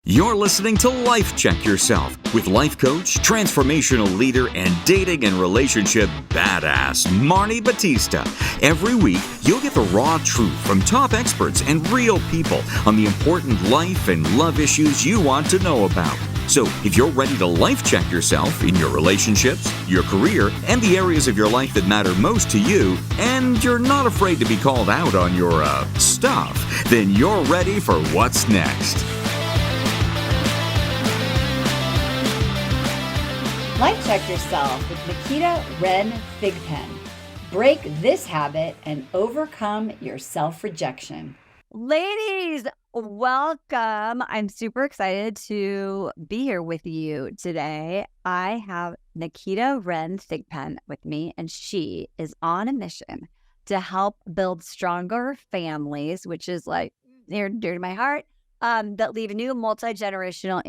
You're listening to Life Check Yourself with life coach, transformational leader, and dating and relationship badass, Marni Battista. Every week, you'll get the raw truth from top experts and real people on the important life and love issues you want to know about. So if you're ready to life check yourself in your relationships, your career, and the areas of your life that matter most to you, and you're not afraid to be called out on your stuff, then you're ready for what's next. Life Check Yourself with Naketa Ren Thigpen. Break this habit and overcome your self-rejection. Ladies, welcome. I'm super excited to be here with you today. I have Naketa Ren Thigpen with me, and she is on a mission to help build stronger families, which is like near and dear to my heart. That leave new multi-generational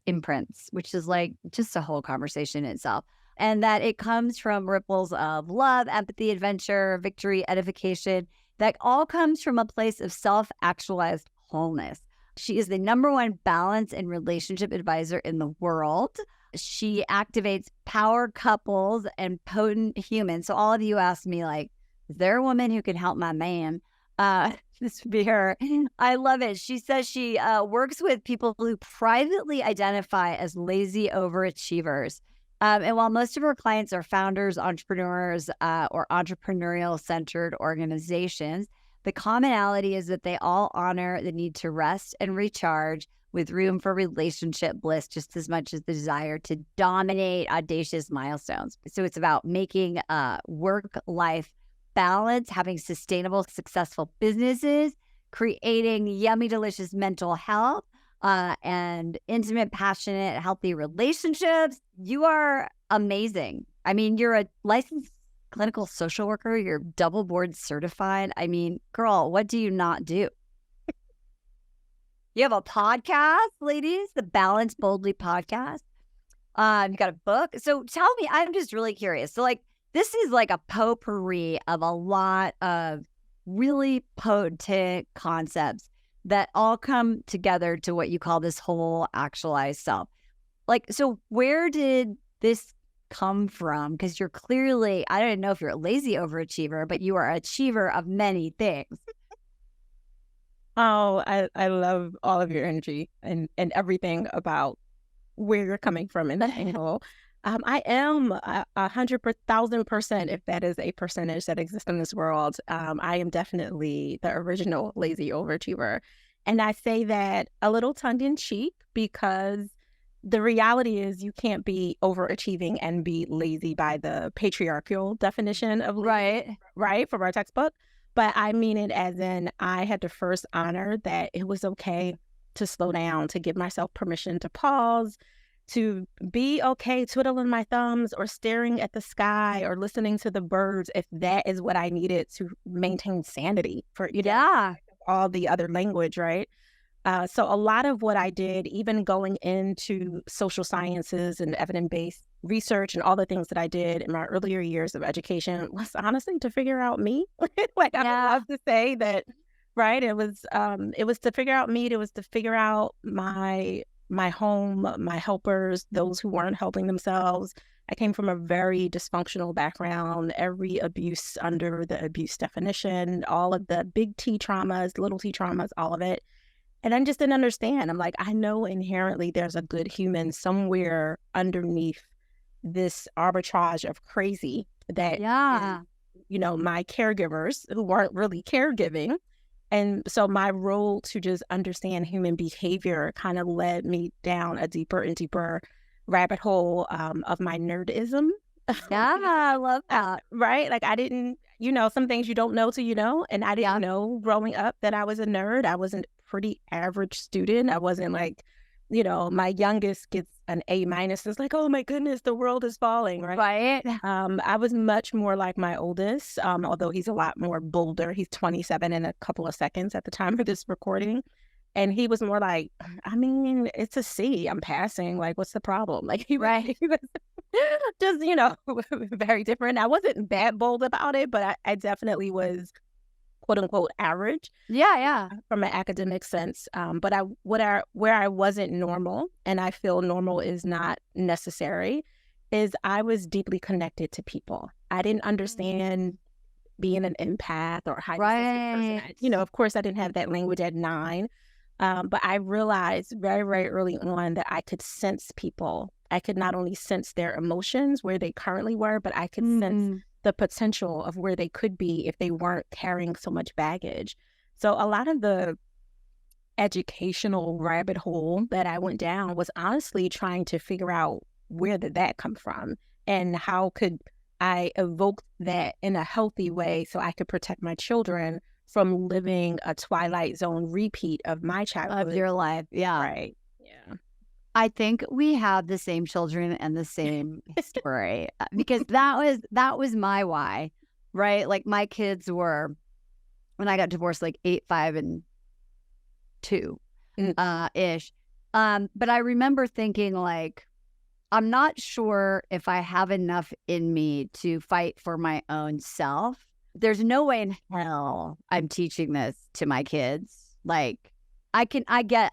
imprints, which is like just a whole conversation in itself. And that it comes from ripples of love, empathy, adventure, victory, edification, that all comes from a place of self-actualized wholeness. She is the #1 balance and relationship advisor in the world. She activates power couples and potent humans. So all of you asked me, like, is there a woman who can help my man? This would be her. I love it. She says she works with people who privately identify as lazy overachievers. And while most of her clients are founders, entrepreneurs, or entrepreneurial-centered organizations, the commonality is that they all honor the need to rest and recharge with room for relationship bliss just as much as the desire to dominate audacious milestones. So it's about making work-life balance, having sustainable, successful businesses, creating yummy, delicious mental health, and intimate, passionate, healthy relationships. You are amazing. I mean, you're a licensed clinical social worker. You're double board certified. I mean, girl, what do you not do? You have a podcast, ladies, the Balance Boldly podcast. You got a book. So tell me, I'm just really curious. So this is like a potpourri of a lot of really potent concepts that all come together to what you call this whole actualized self. So where did this come from? Because you're clearly, I don't know if you're a lazy overachiever, but you are an achiever of many things. Oh, I love all of your energy and everything about where you're coming from in that angle. I am 100,000%, if that is a percentage that exists in this world. I am definitely the original lazy overachiever. And I say that a little tongue-in-cheek because the reality is you can't be overachieving and be lazy by the patriarchal definition of lazy, right, from our textbook. But I mean it as in I had to first honor that it was okay to slow down, to give myself permission to pause, to be okay twiddling my thumbs or staring at the sky or listening to the birds if that is what I needed to maintain sanity for all the other language, right? So a lot of what I did, even going into social sciences and evidence-based research and all the things that I did in my earlier years of education was honestly to figure out me. I love to say that, right? It was to figure out me. It was to figure out my home, my helpers, those who weren't helping themselves. I came from a very dysfunctional background, every abuse under the abuse definition, all of the big T traumas, little T traumas, all of it. And I just didn't understand. I'm like, I know inherently there's a good human somewhere underneath this arbitrage of crazy that, my caregivers who weren't really caregiving. And so my role to just understand human behavior kind of led me down a deeper and deeper rabbit hole of my nerdism. Yeah, I love that. Right? I didn't, some things you don't know till you know. And I didn't know growing up that I was a nerd. I was a pretty average student. I wasn't my youngest gets an A-. It's like, oh my goodness, the world is falling, right? I was much more like my oldest, although he's a lot more bolder. He's 27 in a couple of seconds at the time of this recording. And he was more like, I mean, it's a C. I'm passing. What's the problem? He was just, very different. I wasn't that bold about it, but I definitely was quote unquote average. Yeah. From an academic sense. But where I wasn't normal, and I feel normal is not necessary, is I was deeply connected to people. I didn't understand being an empath or a high sensitive person. Of course, I didn't have that language at 9. But I realized very, very early on that I could sense people. I could not only sense their emotions, where they currently were, but I could sense the potential of where they could be if they weren't carrying so much baggage. So a lot of the educational rabbit hole that I went down was honestly trying to figure out where did that come from and how could I evoke that in a healthy way so I could protect my children from living a Twilight Zone repeat of my childhood. Of your life. Yeah. Right. Yeah. I think we have the same children and the same story because that was my why, right? Like my kids were, when I got divorced, like 8, 5, and 2 ish. But I remember thinking like, I'm not sure if I have enough in me to fight for my own self. There's no way in hell I'm teaching this to my kids. Like I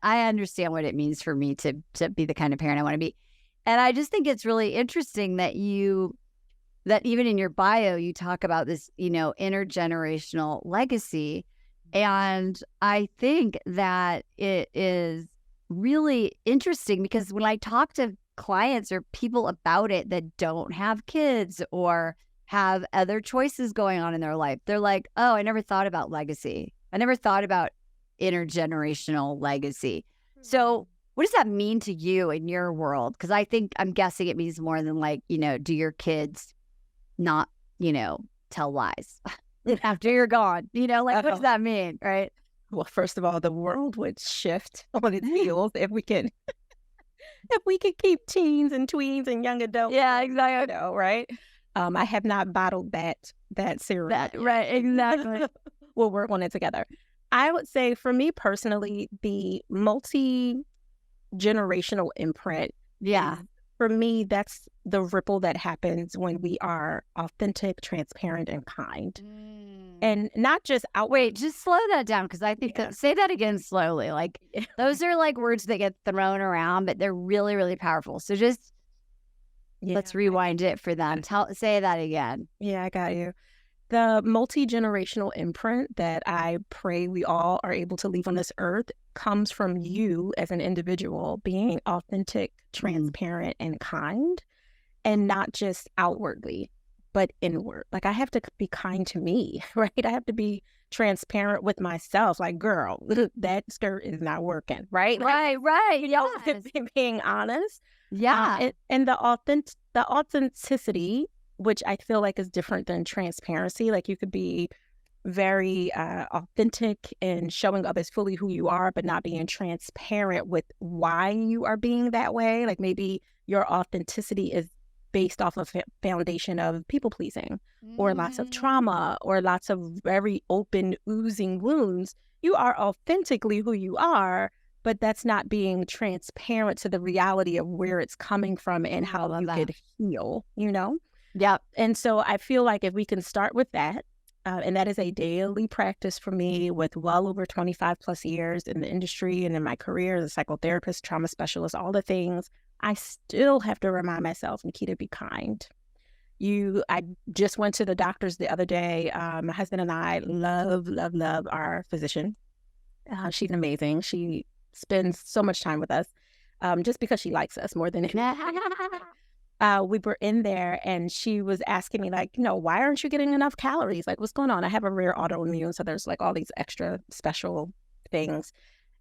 understand what it means for me to be the kind of parent I want to be. And I just think it's really interesting that even in your bio, you talk about this, intergenerational legacy. And I think that it is really interesting because when I talk to clients or people about it that don't have kids or have other choices going on in their life, they're like, oh, I never thought about legacy. I never thought about intergenerational legacy. So what does that mean to you in your world? Because I'm guessing it means more than like, do your kids not, tell lies after you're gone? What does that mean? Right. Well, first of all, the world would shift on its heels if we can keep teens and tweens and young adults. Yeah, exactly. Right. I have not bottled that cereal. Right, exactly. We'll work on it together. I would say for me personally, the multi-generational imprint. Yeah. For me, that's the ripple that happens when we are authentic, transparent, and kind. And not just Wait, just slow that down because I think say that again slowly. Like those are like words that get thrown around, but they're really, really powerful. So just let's rewind it for them. Say that again. Yeah, I got you. The multi-generational imprint that I pray we all are able to leave on this earth comes from you as an individual being authentic, transparent, and kind, and not just outwardly, but inward. Like I have to be kind to me, right? I have to be transparent with myself. Like, girl, that skirt is not working, right? Right. Yes. Being honest. Yeah. And the authenticity, which I feel like is different than transparency. Like you could be very authentic in showing up as fully who you are, but not being transparent with why you are being that way. Like maybe your authenticity is based off of a foundation of people pleasing or lots of trauma or lots of very open oozing wounds. You are authentically who you are, but that's not being transparent to the reality of where it's coming from and how you could heal, Yeah. And so I feel like if we can start with that, and that is a daily practice for me with well over 25 plus years in the industry and in my career as a psychotherapist, trauma specialist, all the things, I still have to remind myself, Nikita, be kind. I just went to the doctors the other day. My husband and I love our physician. She's amazing. She spends so much time with us just because she likes us more than anything. We were in there and she was asking me like, why aren't you getting enough calories? Like, what's going on? I have a rare autoimmune, so there's like all these extra special things.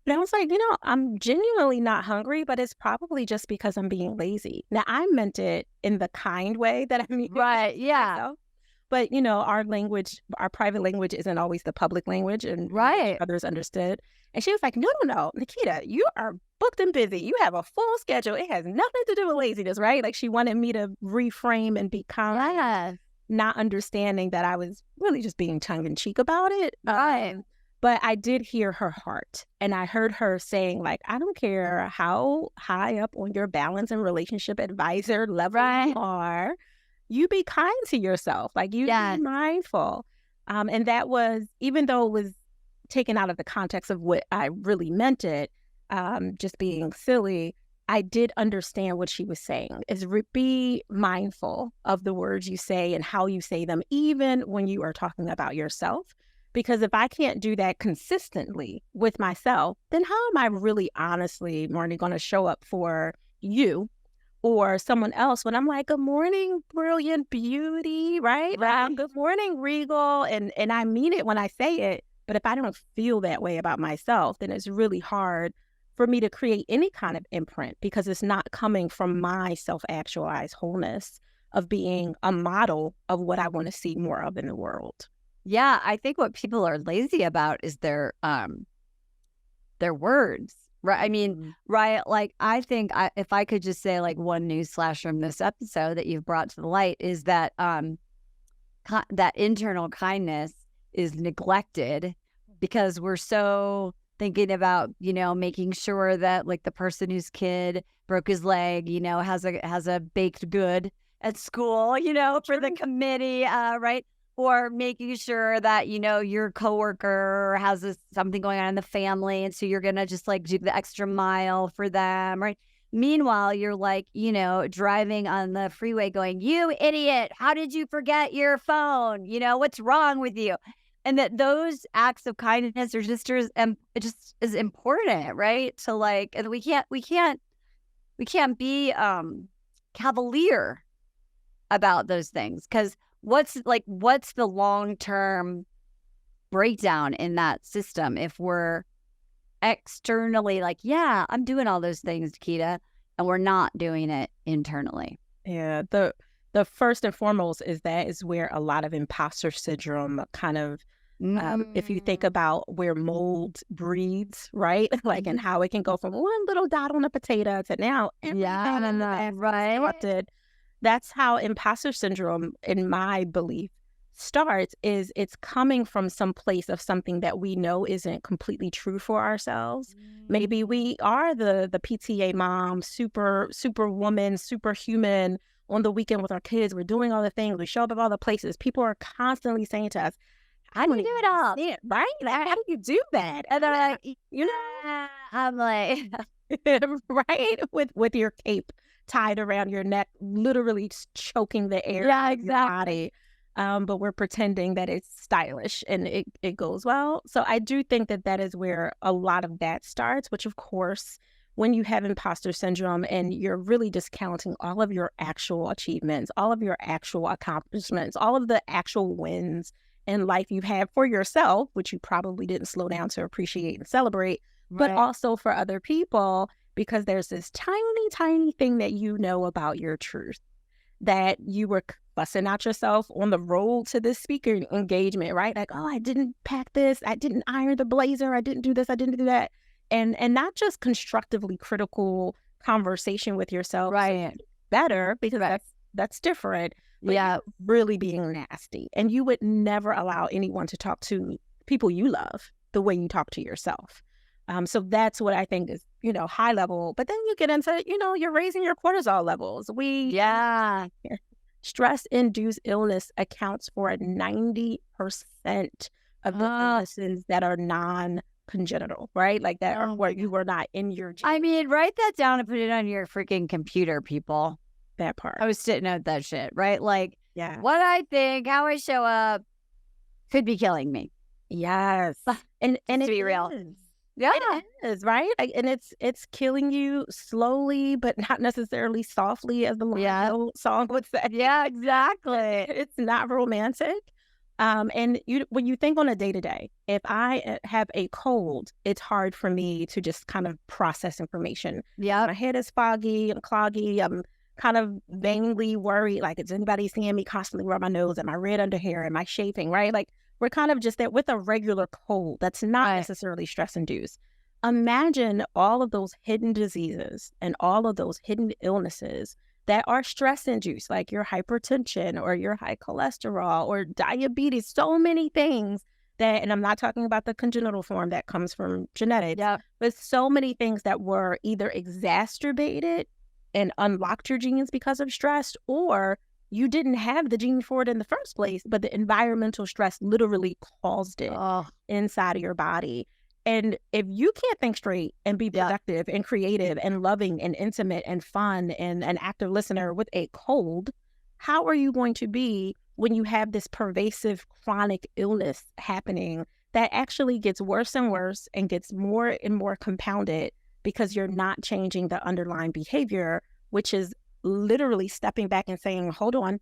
And I was like, I'm genuinely not hungry, but it's probably just because I'm being lazy. Now, I meant it in the kind way that I mean. Right, yeah. Myself. But, our language, our private language isn't always the public language and others understood. And she was like, no, Nikita, you are booked and busy. You have a full schedule. It has nothing to do with laziness, right? Like she wanted me to reframe and be kind, not understanding that I was really just being tongue in cheek about it. Right. But I did hear her heart. And I heard her saying like, I don't care how high up on your balance and relationship advisor level you are, you be kind to yourself. Like you be mindful. And that was, even though it was taken out of the context of what I really meant it, just being silly, I did understand what she was saying, is be mindful of the words you say and how you say them, even when you are talking about yourself. Because if I can't do that consistently with myself, then how am I really honestly, Marni, going to show up for you or someone else when I'm like, good morning, brilliant beauty, right? Good morning, regal. And I mean it when I say it. But if I don't feel that way about myself, then it's really hard for me to create any kind of imprint, because it's not coming from my self-actualized wholeness of being a model of what I want to see more of in the world. Yeah, I think what people are lazy about is their words, right? I mean, right? Like, I think if I could just say like one news flash from this episode that you've brought to the light is that that internal kindness is neglected because we're so thinking about, making sure that like the person whose kid broke his leg, has a baked good at school, for the committee, right? Or making sure that, your coworker has something going on in the family. And so you're going to just like do the extra mile for them, right? Meanwhile, you're like, driving on the freeway going, you idiot, how did you forget your phone? What's wrong with you? And that those acts of kindness are just as important, right? So like, and we can't be cavalier about those things, because what's the long-term breakdown in that system if we're externally like, yeah, I'm doing all those things, Nikita, and we're not doing it internally? Yeah, the first and foremost is where a lot of imposter syndrome kind of, if you think about where mold breeds, right? Like, and how it can go from one little dot on a potato to now, right? That's how imposter syndrome, in my belief, starts. Is it's coming from some place of something that we know isn't completely true for ourselves. Maybe we are the PTA mom, super woman, superhuman. On the weekend with our kids, we're doing all the things. We show up at all the places. People are constantly saying to us, how do you do it all? Right? Like, how do you do that? And they're like, I'm like, right? With your cape tied around your neck, literally choking the air out of your body. But we're pretending that it's stylish and it goes well. So I do think that is where a lot of that starts, which of course, when you have imposter syndrome and you're really discounting all of your actual achievements, all of your actual accomplishments, all of the actual wins in life you've had for yourself, which you probably didn't slow down to appreciate and celebrate, but also for other people, because there's this tiny, tiny thing that you know about your truth, that you were busting out yourself on the road to this speaker engagement, right? Like, oh, I didn't pack this, I didn't iron the blazer, I didn't do this, I didn't do that. And not just constructively critical conversation with yourself, right? Better, because that's different. But really being nasty. And you would never allow anyone to talk to people you love the way you talk to yourself. So that's what I think is, high level. But then you get into, you're raising your cortisol levels. Stress-induced illness accounts for 90% of the illnesses that are non-congenital, right? Like that are where you were not in your genes. I mean, write that down and put it on your freaking computer, people. That part. I was sitting out that shit, right? Like, what I think, how I show up could be killing me. Yes. And to be real. Yeah. It is, right? And it's killing you slowly, but not necessarily softly, as the old song would say. Yeah, exactly. It's not romantic. And when you think on a day-to-day, if I have a cold, it's hard for me to just kind of process information. Yeah. My head is foggy and cloggy. I'm kind of vainly worried, like, is anybody seeing me constantly rub my nose? Am I red under hair? Am I shaving, right? Like, we're kind of just that with a regular cold that's not necessarily stress-induced. Imagine all of those hidden diseases and all of those hidden illnesses that are stress-induced, like your hypertension or your high cholesterol or diabetes, so many things that, and I'm not talking about the congenital form that comes from genetics, but so many things that were either exacerbated and unlocked your genes because of stress, or you didn't have the gene for it in the first place, but the environmental stress literally caused it inside of your body. And if you can't think straight and be productive and creative and loving and intimate and fun and an active listener with a cold, how are you going to be when you have this pervasive chronic illness happening that actually gets worse and worse and gets more and more compounded because you're not changing the underlying behavior, which is literally stepping back and saying, hold on,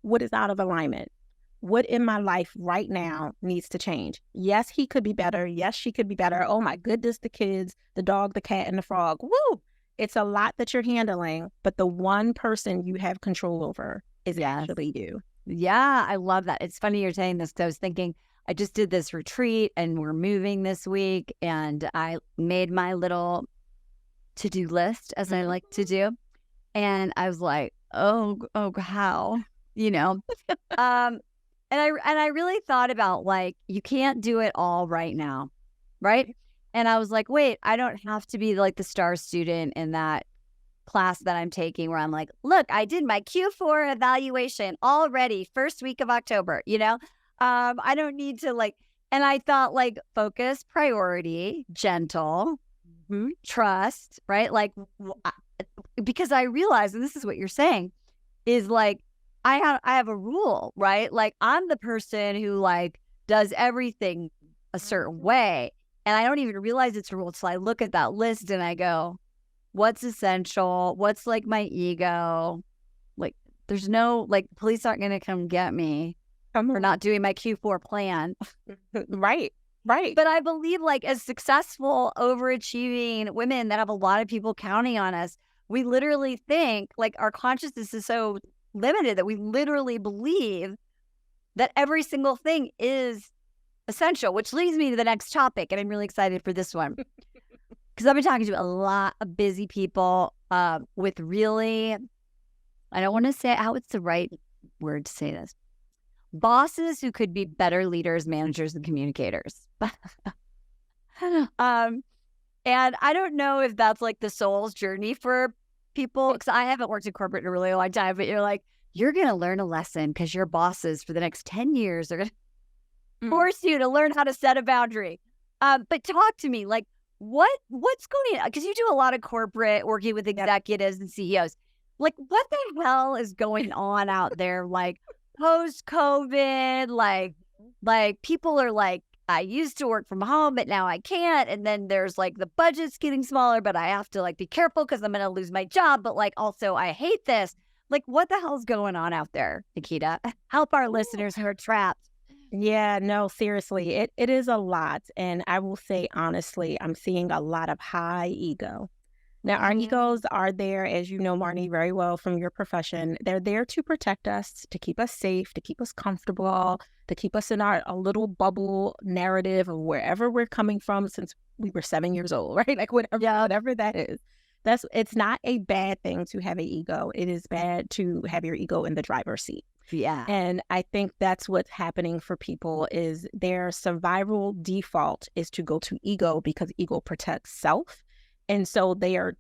what is out of alignment? What in my life right now needs to change? Yes, he could be better. Yes, she could be better. Oh my goodness, the kids, the dog, the cat, and the frog. Woo! It's a lot that you're handling, but the one person you have control over is actually you. Yeah, I love that. It's funny you're saying this because I was thinking, I just did this retreat and we're moving this week, and I made my little to-do list, as I like to do. And I was like, oh, how, And I really thought about, like, you can't do it all right now, right? And I was like, wait, I don't have to be like the star student in that class that I'm taking where I'm like, look, I did my Q4 evaluation already, first week of October, I don't need to and I thought focus, priority, gentle, trust, right? Because I realized, and this is what you're saying, is I have a rule, right? I'm the person who does everything a certain way. And I don't even realize it's a rule until I look at that list and I go, what's essential? What's my ego? There's no, police aren't going to come get me for not doing my Q4 plan. Right. But I believe as successful, overachieving women that have a lot of people counting on us, we literally think our consciousness is so limited that we literally believe that every single thing is essential, which leads me to the next topic. And I'm really excited for this one because I've been talking to a lot of busy people with really, I don't want to say how it's the right word to say this, bosses who could be better leaders, managers, and communicators. And I don't know if that's the soul's journey for people, because I haven't worked in corporate in a really long time, but you're going to learn a lesson because your bosses for the next 10 years are going to force you to learn how to set a boundary. But talk to me, what's going on? Because you do a lot of corporate working with executives and CEOs. What the hell is going on out there? Post-COVID, people are I used to work from home, but now I can't. And then there's the budget's getting smaller, but I have to be careful because I'm going to lose my job. But also I hate this. What the hell's going on out there, Nikita? Help our listeners who are trapped. Yeah, no, seriously, it is a lot. And I will say, honestly, I'm seeing a lot of high ego. Now, our egos are there, as you know, Marni, very well from your profession. They're there to protect us, to keep us safe, to keep us comfortable, to keep us in a little bubble narrative of wherever we're coming from since we were 7 years old, right? Whatever that is. It's not a bad thing to have an ego. It is bad to have your ego in the driver's seat. Yeah. And I think that's what's happening for people is their survival default is to go to ego because ego protects self. And so they're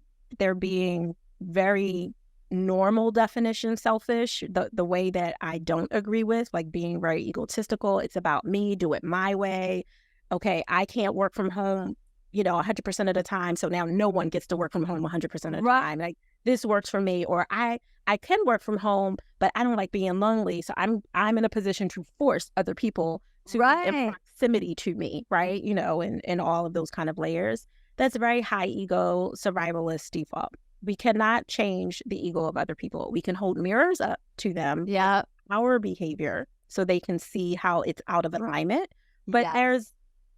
being very normal definition selfish, the way that I don't agree with, being very egotistical. It's about me, do it my way. Okay, I can't work from home, 100% of the time. So now no one gets to work from home 100% of the time. This works for me. Or I can work from home, but I don't like being lonely. So I'm in a position to force other people to be in proximity to me, right? And all of those kind of layers. That's a very high ego survivalist default. We cannot change the ego of other people. We can hold mirrors up to them, our behavior, so they can see how it's out of alignment. But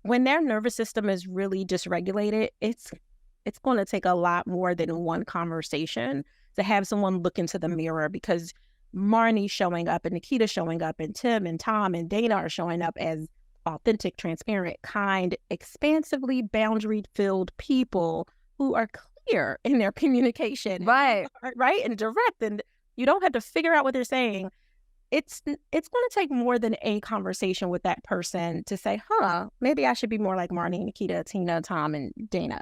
when their nervous system is really dysregulated, it's going to take a lot more than one conversation to have someone look into the mirror, because Marni showing up and Nikita showing up and Tim and Tom and Dana are showing up as authentic, transparent, kind, expansively boundary-filled people who are clear in their communication. Right. And direct. And you don't have to figure out what they're saying. It's going to take more than a conversation with that person to say, maybe I should be more like Marni, Nikita, Tina, Tom, and Dana.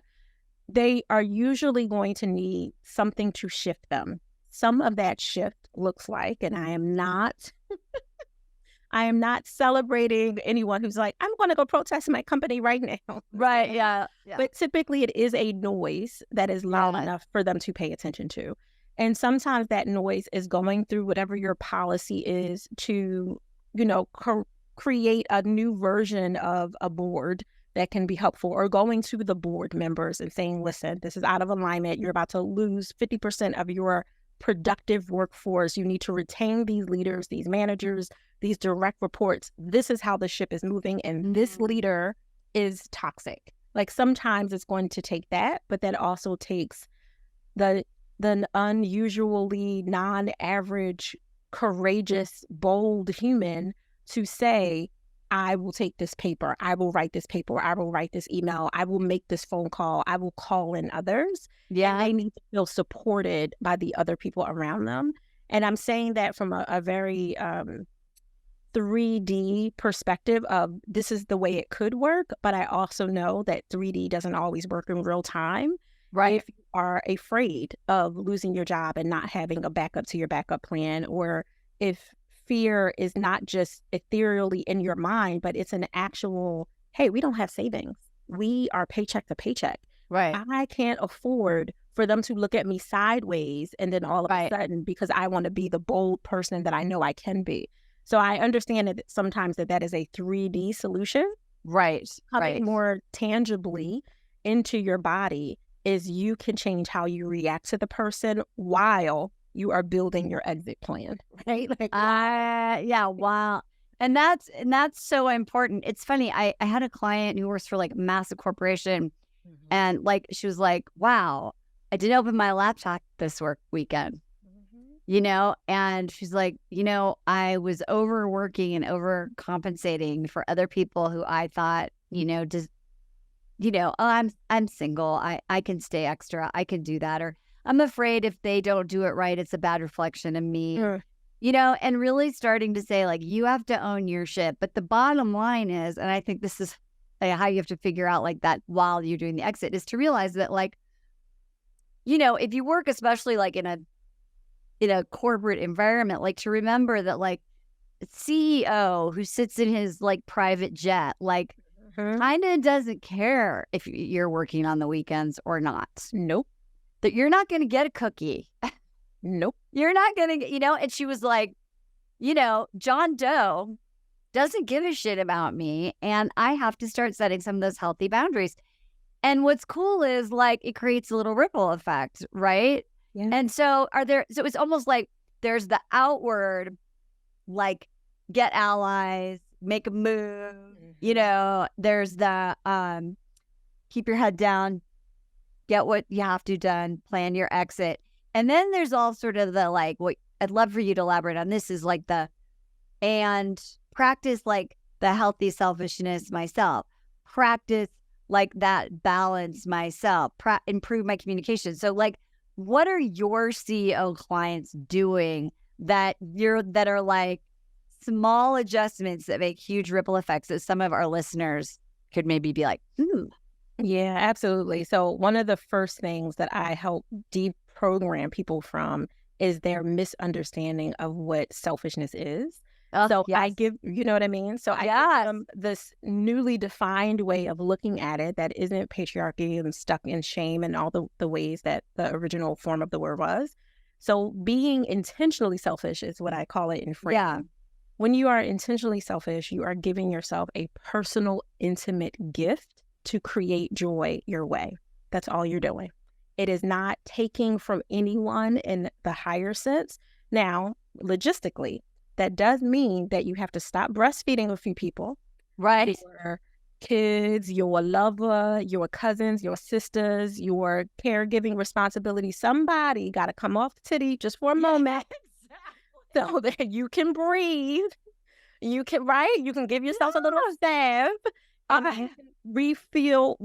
They are usually going to need something to shift them, some of that shift looks like, and I am not celebrating anyone who's like, I'm going to go protest my company right now. Right. Yeah. But typically it is a noise that is loud enough for them to pay attention to. And sometimes that noise is going through whatever your policy is to, create a new version of a board that can be helpful, or going to the board members and saying, listen, this is out of alignment. You're about to lose 50% of your productive workforce. You need to retain these leaders, these managers, these direct reports. This is how the ship is moving, and this leader is toxic. Like, sometimes it's going to take that, but that also takes the unusually non-average, courageous, bold human to say, I will take this paper, I will write this paper, I will write this email, I will make this phone call, I will call in others. Yeah. And they need to feel supported by the other people around them. And I'm saying that from a very 3D perspective of this is the way it could work, but I also know that 3D doesn't always work in real time. Right. If you are afraid of losing your job and not having a backup to your backup plan, or if fear is not just ethereally in your mind, but it's an actual, hey, we don't have savings. We are paycheck to paycheck. Right. I can't afford for them to look at me sideways and then all of a sudden, because I want to be the bold person that I know I can be. So I understand that sometimes that is a 3D solution. Right. Coming more tangibly into your body is you can change how you react to the person while you are building your exit plan, right? Wow. And that's so important. It's funny. I had a client who works for like a massive corporation, and like she was like, wow, I didn't open my laptop this work weekend. And she's like, I was overworking and overcompensating for other people who I thought, I'm single. I can stay extra. I can do that. Or I'm afraid if they don't do it right, it's a bad reflection of me, and really starting to say, like, you have to own your shit. But the bottom line is, and I think this is how you have to figure out like that while you're doing the exit, is to realize that, like, if you work, especially like in a corporate environment, like, to remember that, like, a CEO who sits in his like private jet, like, kind of doesn't care if you're working on the weekends or not. Nope. That you're not going to get a cookie. Nope. You're not going to, and she was like, John Doe doesn't give a shit about me, and I have to start setting some of those healthy boundaries. And what's cool is, like, it creates a little ripple effect, right? Yeah. And so so it's almost like there's the outward, like, get allies, make a move, there's the keep your head down, get what you have to done, plan your exit. And then there's all sort of the, like, what I'd love for you to elaborate on this is like and practice like the healthy selfishness myself, practice like that balance myself, improve my communication. So, like, what are your CEO clients doing that are like small adjustments that make huge ripple effects that some of our listeners could maybe be like, Yeah, absolutely. So one of the first things that I help deprogram people from is their misunderstanding of what selfishness is. I give, you know what I mean? So I give them this newly defined way of looking at it that isn't patriarchy and stuck in shame and all the ways that the original form of the word was. So being intentionally selfish is what I call it in French. Yeah. When you are intentionally selfish, you are giving yourself a personal, intimate gift to create joy your way. That's all you're doing. It is not taking from anyone in the higher sense. Now, logistically, that does mean that you have to stop breastfeeding a few people. Right. Your kids, your lover, your cousins, your sisters, your caregiving responsibility. Somebody got to come off the titty just for a moment so that you can breathe. You can give yourself a little stab. Refill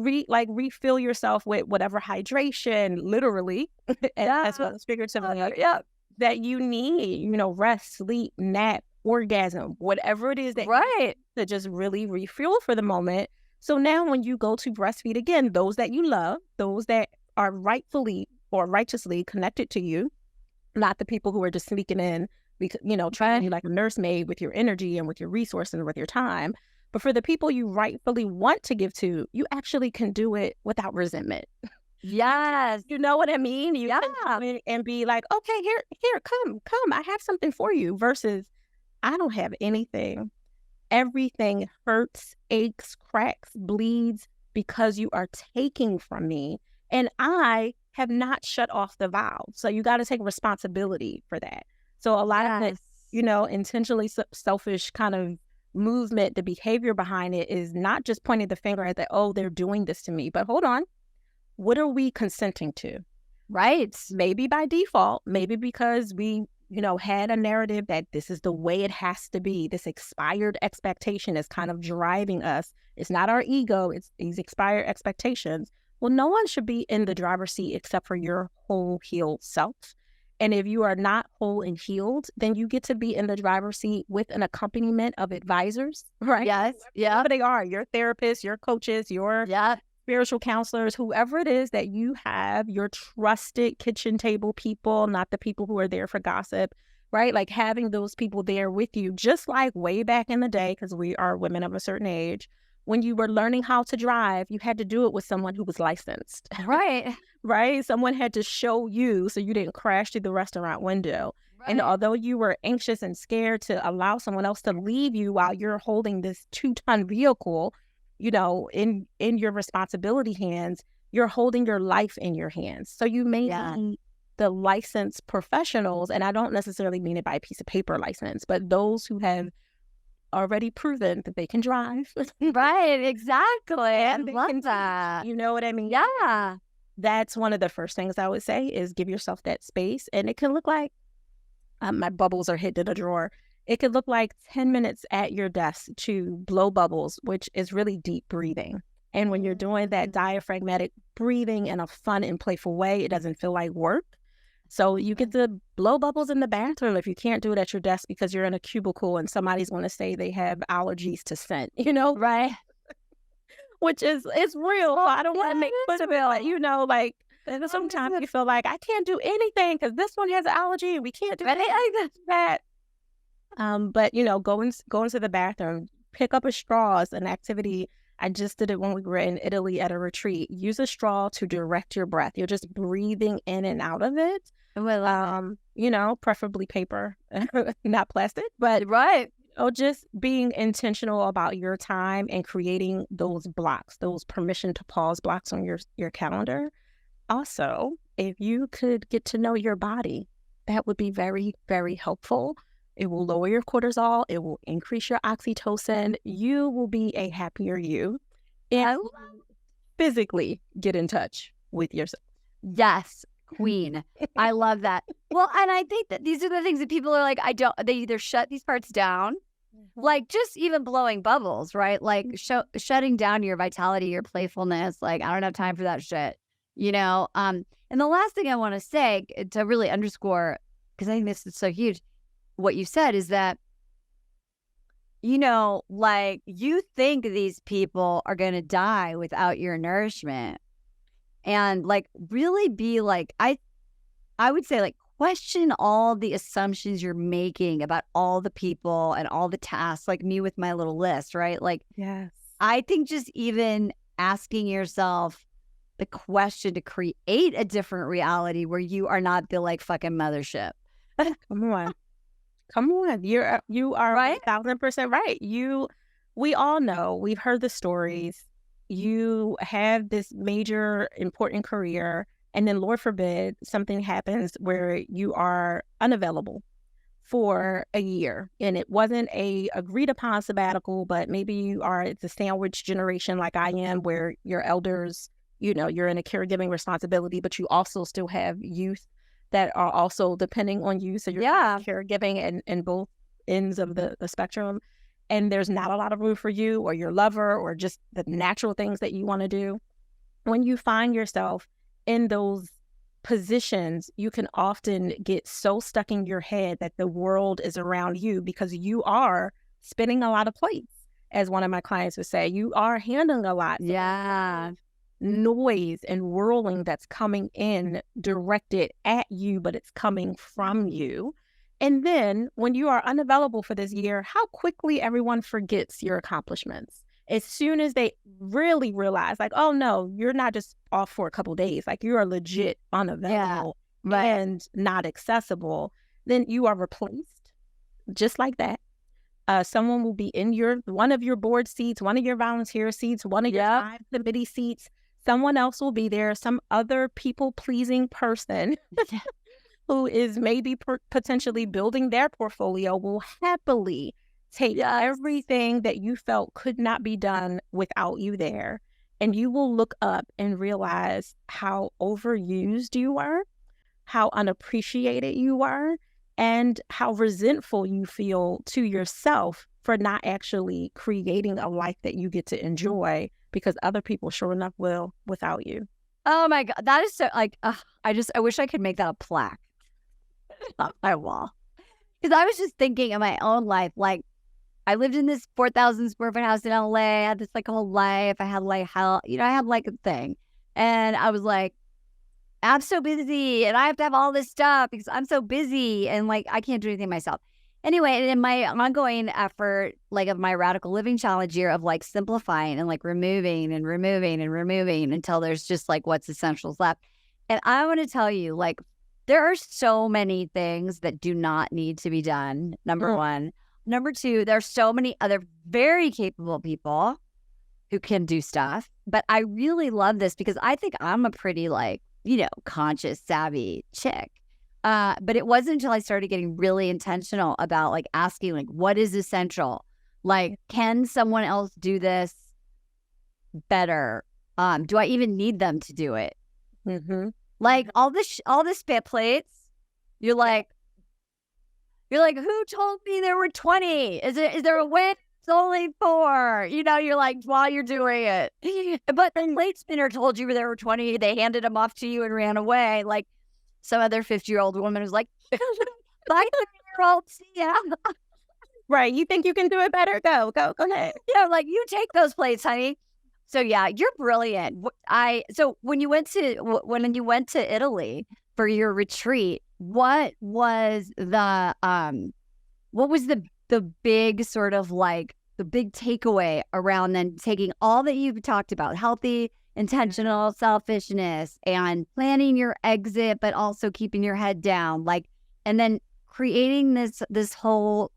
yourself with whatever hydration, literally, as well as figuratively, that you need, rest, sleep, nap, orgasm, whatever it is that you need to just really refuel for the moment. So now when you go to breastfeed again, those that you love, those that are rightfully or righteously connected to you, not the people who are just sneaking in, because, treating you like a nursemaid with your energy and with your resources and with your time. But for the people you rightfully want to give to, you actually can do it without resentment. Yes. You know what I mean? You can come in and be like, okay, here, come. I have something for you, versus I don't have anything. Everything hurts, aches, cracks, bleeds because you are taking from me. And I have not shut off the valve. So you got to take responsibility for that. So a lot of it, intentionally selfish kind of movement, the behavior behind it is not just pointing the finger at that, oh, they're doing this to me. But hold on. What are we consenting to? Right. Maybe by default, maybe because we, had a narrative that this is the way it has to be. This expired expectation is kind of driving us. It's not our ego. It's these expired expectations. Well, no one should be in the driver's seat except for your whole healed self. And if you are not whole and healed, then you get to be in the driver's seat with an accompaniment of advisors, right? Yes. Yeah. Whoever they are, your therapists, your coaches, your spiritual counselors, whoever it is that you have, your trusted kitchen table people, not the people who are there for gossip, right? Like having those people there with you, just like way back in the day, because we are women of a certain age, when you were learning how to drive, you had to do it with someone who was licensed. Right. Right? Someone had to show you so you didn't crash through the restaurant window. Right. And although you were anxious and scared to allow someone else to leave you while you're holding this 2-ton vehicle, in your responsibility hands, you're holding your life in your hands. So you may be the licensed professionals, and I don't necessarily mean it by a piece of paper license, but those who have already proven that they can drive. Right, exactly. I love that. You know what I mean? Yeah. That's one of the first things I would say is give yourself that space. And it can look like, my bubbles are hidden in a drawer. It could look like 10 minutes at your desk to blow bubbles, which is really deep breathing. And when you're doing that diaphragmatic breathing in a fun and playful way, it doesn't feel like work. So you get to blow bubbles in the bathroom if you can't do it at your desk because you're in a cubicle and somebody's going to say they have allergies to scent, Right. Which is, it's real. So I don't want to make fun of it, like sometimes you feel like I can't do anything because this one has an allergy and we can't do anything like that. But go into the bathroom, pick up a straw as an activity. I just did it when we were in Italy at a retreat. Use a straw to direct your breath. You're just breathing in and out of it. Preferably paper, not plastic, but right. Just being intentional about your time and creating those blocks, those permission to pause blocks on your calendar. Also, if you could get to know your body, that would be very, very helpful. It will lower your cortisol. It will increase your oxytocin. You will be a happier you. And physically get in touch with yourself. Yes, queen. I love that. Well, and I think that these are the things that people are like, they either shut these parts down, like just even blowing bubbles, right? Like shutting down your vitality, your playfulness. Like, I don't have time for that shit, And the last thing I want to say to really underscore, because I think this is so huge, what you said is that, like you think these people are going to die without your nourishment, and like really be like, I would say like question all the assumptions you're making about all the people and all the tasks, like me with my little list, right? Like, yes, I think just even asking yourself the question to create a different reality where you are not the like fucking mothership. Come on. You are right? 1,000% right. We all know, we've heard the stories. You have this major important career, and then Lord forbid something happens where you are unavailable for a year, and it wasn't a agreed upon sabbatical, but maybe it's a sandwich generation like I am, where your elders, you're in a caregiving responsibility, but you also still have youth that are also depending on you. So you're caregiving in both ends of the spectrum. And there's not a lot of room for you or your lover or just the natural things that you want to do. When you find yourself in those positions, you can often get so stuck in your head that the world is around you because you are spinning a lot of plates. As one of my clients would say, you are handling a lot. Yeah. noise and whirling that's coming in directed at you, but it's coming from you. And then when you are unavailable for this year, how quickly everyone forgets your accomplishments. As soon as they really realize, like, oh no, you're not just off for a couple of days, like you are legit unavailable and not accessible, then you are replaced just like that. Someone will be in one of your board seats, one of your volunteer seats, one of your 5 committee seats. Someone else will be there, some other people-pleasing person who is maybe potentially building their portfolio will happily take everything that you felt could not be done without you there. And you will look up and realize how overused you are, how unappreciated you are, and how resentful you feel to yourself for not actually creating a life that you get to enjoy, because other people sure enough will without you. Oh my God. That is so like, I wish I could make that a plaque on my wall. Because I was just thinking in my own life, like I lived in this 4,000 square foot house in LA. I had this like whole life. I had like how, I had like a thing. And I was like, I'm so busy and I have to have all this stuff because I'm so busy and like I can't do anything myself. Anyway, and in my ongoing effort, like of my radical living challenge year of like simplifying and like removing until there's just like what's essentials left. And I want to tell you, like, there are so many things that do not need to be done. Number one. Number two, there's so many other very capable people who can do stuff. But I really love this because I think I'm a pretty like, conscious, savvy chick. But it wasn't until I started getting really intentional about like asking like, what is essential? Like, can someone else do this better? Do I even need them to do it? Mm-hmm. Like all this spit plates, you're like, who told me there were 20? Is there a way? It's only 4. You're like, while you're doing it. But the plate spinner told you there were 20. They handed them off to you and ran away. Like some other 50-year-old woman was like, 5-year-old, yeah. Right. You think you can do it better? Go ahead. Yeah, like you take those plates, honey. So yeah, you're brilliant. So when you went to Italy for your retreat, what was the big sort of like the big takeaway around then taking all that you've talked about, healthy, intentional selfishness and planning your exit, but also keeping your head down, like, and then creating this whole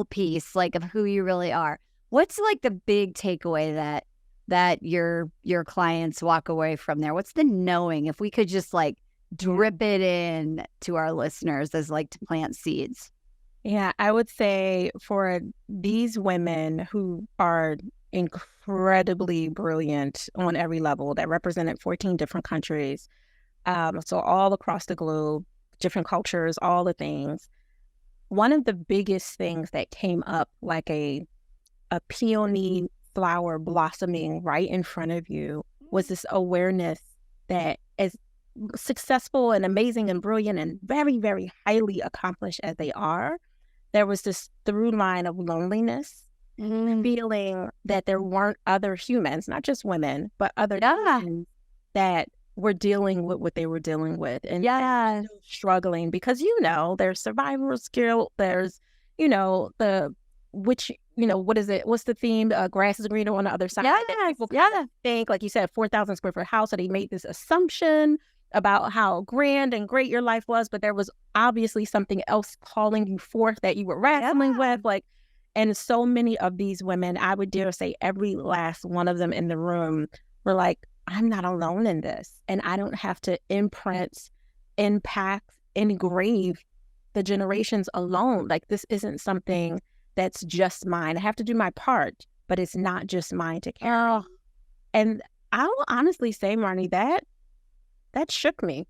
piece like of who you really are. What's like the big takeaway that your clients walk away from there? What's the knowing, if we could just like drip it in to our listeners as like to plant seeds? Yeah, I would say for these women who are incredibly brilliant on every level, that represented 14 different countries, so all across the globe, different cultures, all the things. One of the biggest things that came up like a peony flower blossoming right in front of you was this awareness that as successful and amazing and brilliant and very, very highly accomplished as they are, there was this through line of loneliness, feeling that there weren't other humans, not just women, but other humans that were dealing with what they were dealing with and still struggling because, there's survivor's guilt, there's, what is it? What's the theme? Grass is greener on the other side. People think, like you said, 4,000 square foot house, so they made this assumption about how grand and great your life was, but there was obviously something else calling you forth that you were wrestling with. And so many of these women, I would dare say every last one of them in the room were like, I'm not alone in this. And I don't have to imprint, impact, engrave the generations alone. Like, this isn't something that's just mine. I have to do my part, but it's not just mine to carry. And I will honestly say, Marni, that shook me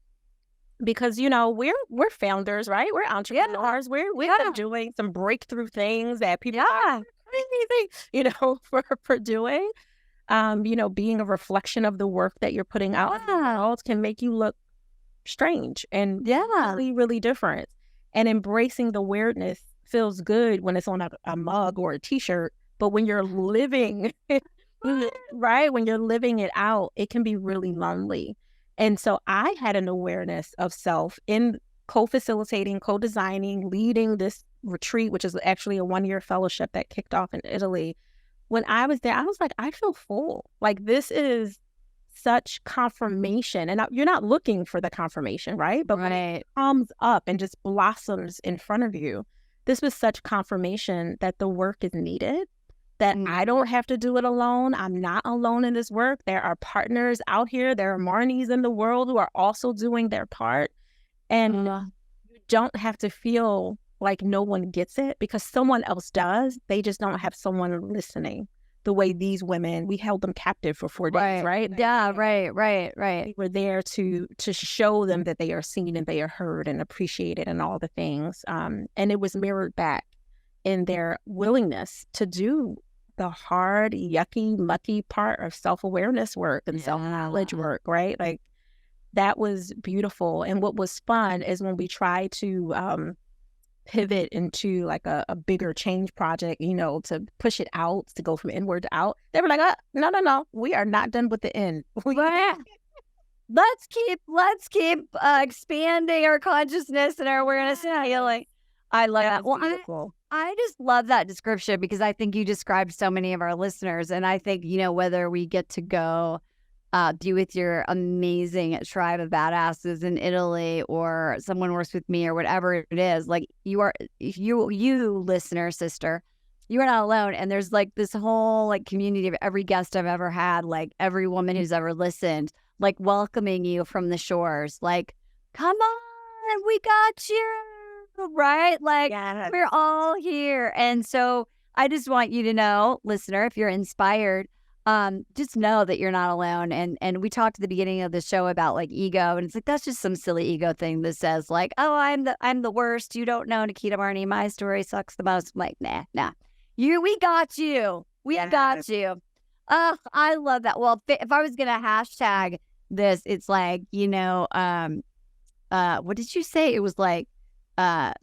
because, we're founders, right? We're entrepreneurs. We've been doing some breakthrough things that people are crazy, for doing. Being a reflection of the work that you're putting out in the world can make you look strange and really, really different. And embracing the weirdness feels good when it's on a mug or a t-shirt, but when you're living right? When you're living it out, it can be really lonely. And so I had an awareness of self in co-facilitating, co-designing, leading this retreat, which is actually a 1-year fellowship that kicked off in Italy. When I was there, I was like, I feel full. Like, this is such confirmation. And you're not looking for the confirmation, right? But when it comes up and just blossoms in front of you, this was such confirmation that the work is needed, that I don't have to do it alone. I'm not alone in this work. There are partners out here. There are Marnies in the world who are also doing their part. And you don't have to feel like no one gets it, because someone else does. They just don't have someone listening the way these women, we held them captive for 4 days, right? Yeah, right. We were there to show them that they are seen and they are heard and appreciated and all the things. And it was mirrored back in their willingness to do the hard, yucky, mucky part of self-awareness work and self-knowledge work, right? Like, that was beautiful. And what was fun is when we tried to pivot into like a bigger change project, you know, to push it out, to go from inward to out, they were like, no, we are not done with the end. Let's keep expanding our consciousness and our awareness and healing. I love that. Well, I just love that description, because I think you described so many of our listeners. And I think, you know, whether we get to go be with your amazing tribe of badasses in Italy, or someone works with me, or whatever it is, like, you listener, sister, you are not alone. And there's like this whole like community of every guest I've ever had, like every woman who's ever listened, like welcoming you from the shores, like, come on, we got you. Right? Like, we're all here. And so I just want you to know, listener, if you're inspired, just know that you're not alone. And we talked at the beginning of the show about like ego, and it's like, that's just some silly ego thing that says like, oh, I'm the worst. You don't know, Nikita, Marni, my story sucks the most. I'm like, nah. We got you. We got you. I love that. Well, if I was gonna hashtag this, it's like, you know, what did you say? It was like,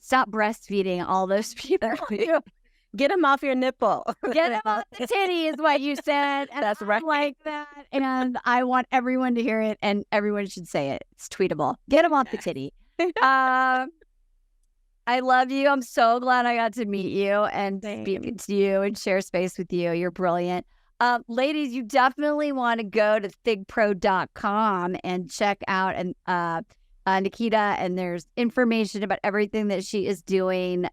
stop breastfeeding all those people. Get them off your nipple. Get them off the titty is what you said. And that's right. I like that. And I want everyone to hear it, and everyone should say it. It's tweetable. Get them off the titty. I love you. I'm so glad I got to meet you and speak to you and share space with you. You're brilliant. Ladies, you definitely want to go to thigpro.com and check out Nikita, and there's information about everything that she is doing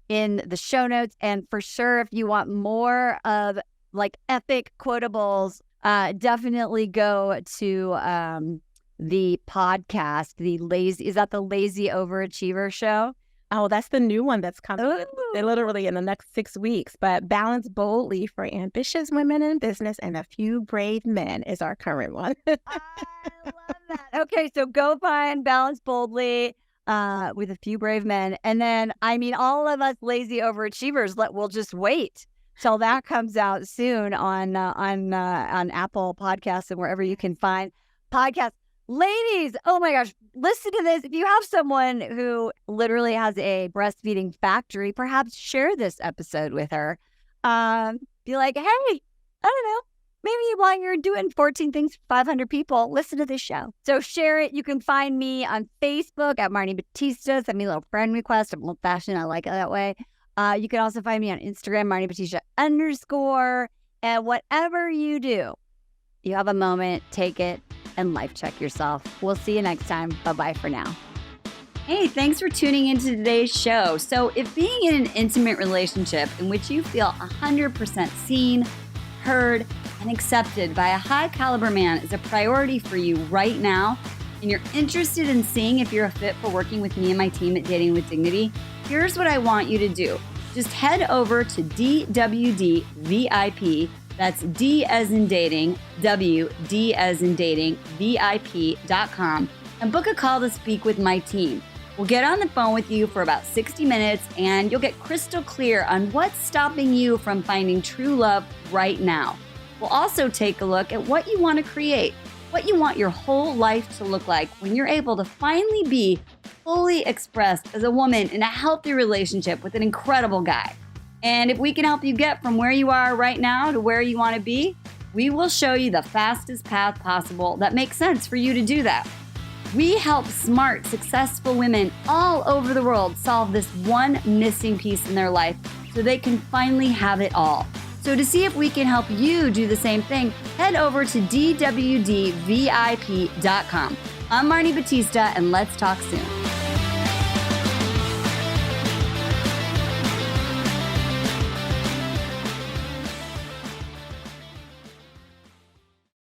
in the show notes. And for sure, if you want more of like epic quotables, definitely go to the podcast, is that the Lazy Overachiever Show? Oh, that's the new one that's coming literally in the next 6 weeks. But Balance Boldly for Ambitious Women in Business and a Few Brave Men is our current one. I love that. Okay, so go find Balance Boldly with a Few Brave Men. And then, I mean, all of us lazy overachievers, we'll just wait till that comes out soon on Apple Podcasts and wherever you can find podcasts. Ladies, oh my gosh, listen to this. If you have someone who literally has a breastfeeding factory, perhaps share this episode with her. Be like, hey, I don't know, maybe while you're doing 14 things for 500 people, listen to this show. So share it. You can find me on Facebook at Marni Battista. Send me a little friend request. I'm old-fashioned. I like it that way. You can also find me on Instagram, Marni Battista _ And whatever you do, you have a moment, take it, and life check yourself. We'll see you next time. Bye-bye for now. Hey, thanks for tuning into today's show. So if being in an intimate relationship in which you feel 100% seen, heard, and accepted by a high caliber man is a priority for you right now, and you're interested in seeing if you're a fit for working with me and my team at Dating with Dignity, here's what I want you to do. Just head over to DWD VIP. That's D as in dating, W, D as in dating, VIP.com, and book a call to speak with my team. We'll get on the phone with you for about 60 minutes, and you'll get crystal clear on what's stopping you from finding true love right now. We'll also take a look at what you want to create, what you want your whole life to look like when you're able to finally be fully expressed as a woman in a healthy relationship with an incredible guy. And if we can help you get from where you are right now to where you want to be, We will show you the fastest path possible that makes sense for you to do that. We help smart, successful women all over the world solve this one missing piece in their life so they can finally have it all. So to see if we can help you do the same thing, head over to dwdvip.com. I'm Marni Battista, and let's talk soon.